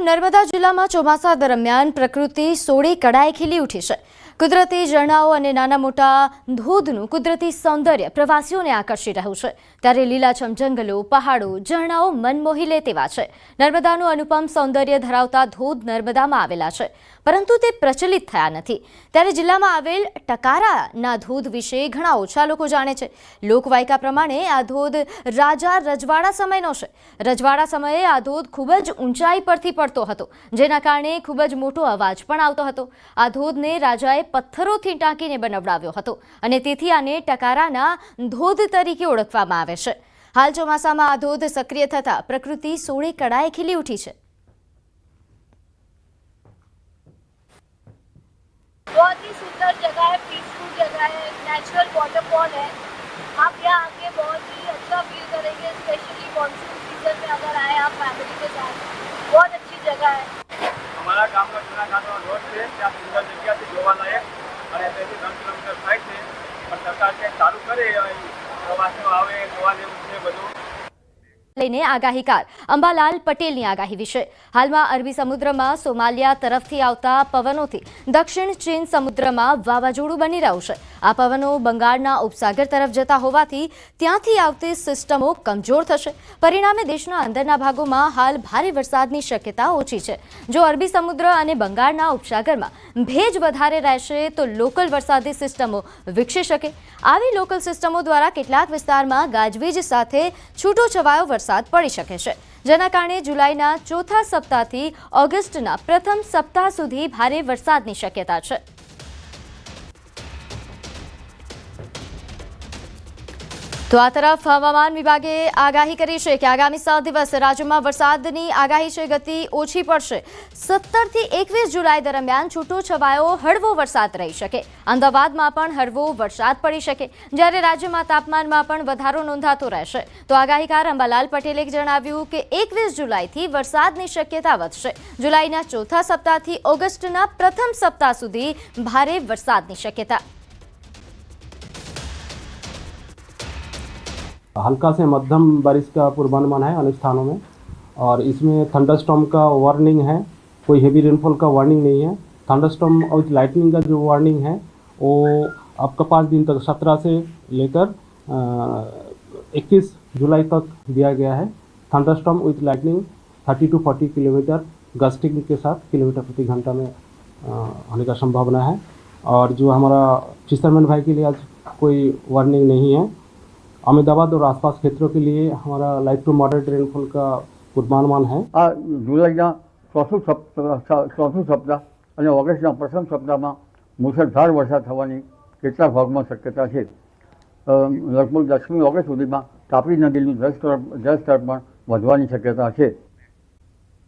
નર્મદા જિલ્લામાં ચોમાસા દરમિયાન પ્રકૃતિ સોળે કળાએ ખીલી ઉઠી છે। કુદરતી ઝરણાઓ અને નાના મોટા ધોધનું કુદરતી સૌંદર્ય પ્રવાસીઓને આકર્ષી રહ્યું છે। ત્યારે લીલાછમ જંગલો, પહાડો, ઝરણાઓ મન મોહી લે તેવા છે। નર્મદાનું અનુપમ સૌંદર્ય ધરાવતા ધોધ નર્મદામાં આવેલા છે, પરંતુ તે પ્રચલિત થયા નથી। ત્યારે જિલ્લામાં આવેલ ટકારાના ધોધ વિશે ઘણા ઓછા લોકો જાણે છે। લોકવાયકા પ્રમાણે આ ધોધ રાજા રજવાડા સમયનો છે। રજવાડા સમયે આ ધોધ ખૂબ જ ઊંચાઈ પરથી પડતો હતો, જેના કારણે ખૂબ જ મોટો અવાજ પણ આવતો હતો। આ ધોધને રાજાએ પથ્થરોથી ટાંકીને બનાવડાવ્યો હતો અને તેથી આને ટકારાના ધોધ તરીકે ઓળખવામાં આવે છે। હાલ ચોમાસામાં આ ધોધ સક્રિય થતા પ્રકૃતિ સોળે કળાએ ખીલી ઉઠી છે। बहुत ही सुंदर जगह है, पीसफुल जगह है, नेचुरल वाटरफॉल है। आप यहाँ आके बहुत ही अच्छा फील करेंगे, स्पेशली मॉनसून सीजन में अगर आए आप फैमिली के साथ, बहुत अच्छी जगह है। हमारा गाम का जूनागढ़ रोड से ત્યાં સુંદર જગ્યાથી જોવાલાયક અને તેથી 3 કિલોમીટર થાય છે, પણ સરકાર કે ચાલુ કરે પ્રવાસીઓ આવે જોવા જેવું છે બધું। લઈને આગાહીકાર અંબાલાલ પટેલની આગાહી વિશે। હાલમાં અરબી સમુદ્રમાં સોમાલિયા તરફથી આવતા પવનોથી દક્ષિણ ચીન સમુદ્રમાં વાવાઝોડું બની રહ્યું છે। આ પવનો બંગાળના ઉપસાગર તરફ જતા હોવાથી ત્યાંથી આવતી સિસ્ટમો કમજોર થશે। પરિણામે દેશના અંદરના ભાગોમાં હાલ ભારે વરસાદની શક્યતા ઓછી છે। જો અરબી સમુદ્ર અને બંગાળના ઉપસાગરમાં ભેજ વધારે રહેશે તો લોકલ વરસાદી સિસ્ટમો વિકસી શકે। આવી લોકલ સિસ્ટમો દ્વારા કેટલાક વિસ્તારમાં ગાજવીજ સાથે છૂટોછવાયો વરસાદ પડી શકે છે, જેના કારણે જુલાઈના ચોથા સપ્તાહથી ઓગસ્ટના પ્રથમ સપ્તાહ સુધી ભારે વરસાદની શક્યતા છે। તો આ તરફ હવામાન વિભાગે આગાહી કરી છે કે આગામી 7 દિવસ રાજ્યમાં વરસાદની આગાહી છે, ગતિ ઓછી પડશે। 17 થી 21 જુલાઈ દરમિયાન છૂટોછવાયો હળવો વરસાદ રહી શકે। અમદાવાદમાં પણ હળવો વરસાદ પડી શકે, જ્યારે રાજ્યમાં તાપમાનમાં પણ વધારો નોંધાતો રહેશે। તો આગાહીકાર અંબાલાલ પટેલે જણાવ્યું કે 21 જુલાઈથી વરસાદની શક્યતા વધશે। જુલાઈના ચોથા સપ્તાહથી ઓગસ્ટના પ્રથમ સપ્તાહ સુધી ભારે વરસાદની શક્યતા। हल्का से मध्यम बारिश का पूर्वानुमान है अनेक स्थानों में, और इसमें थंडरस्टॉर्म का वार्निंग है। कोई हेवी रेनफॉल का वार्निंग नहीं है। थंडरस्टॉर्म और लाइटनिंग का जो वार्निंग है वो आपका 5 दिन तक 17 से लेकर 21 जुलाई तक दिया गया है। Thunderstorm with lightning 30 to 40 kilometre gusting के साथ किलोमीटर प्रति घंटा में होने का संभावना है। और जो हमारा फिशरमैन भाई के लिए आज कोई वार्निंग नहीं है। अहमदाबाद और आसपास क्षेत्रों के लिए हमारा लाइट टू मॉडरेट रेनफॉल का पूर्वानुमान है। जुलाईના ચોથું સપ્તાહ અને ઓગસ્ટના પ્રથમ સપ્તાહમાં મુશળધાર વરસાદ થવાની કેટલાક ભાગમાં શક્યતા છે। લગભગ 10મી ઓગસ્ટ સુધીમાં તાપી નદીનું જળસ્તર પણ વધવાની શક્યતા છે।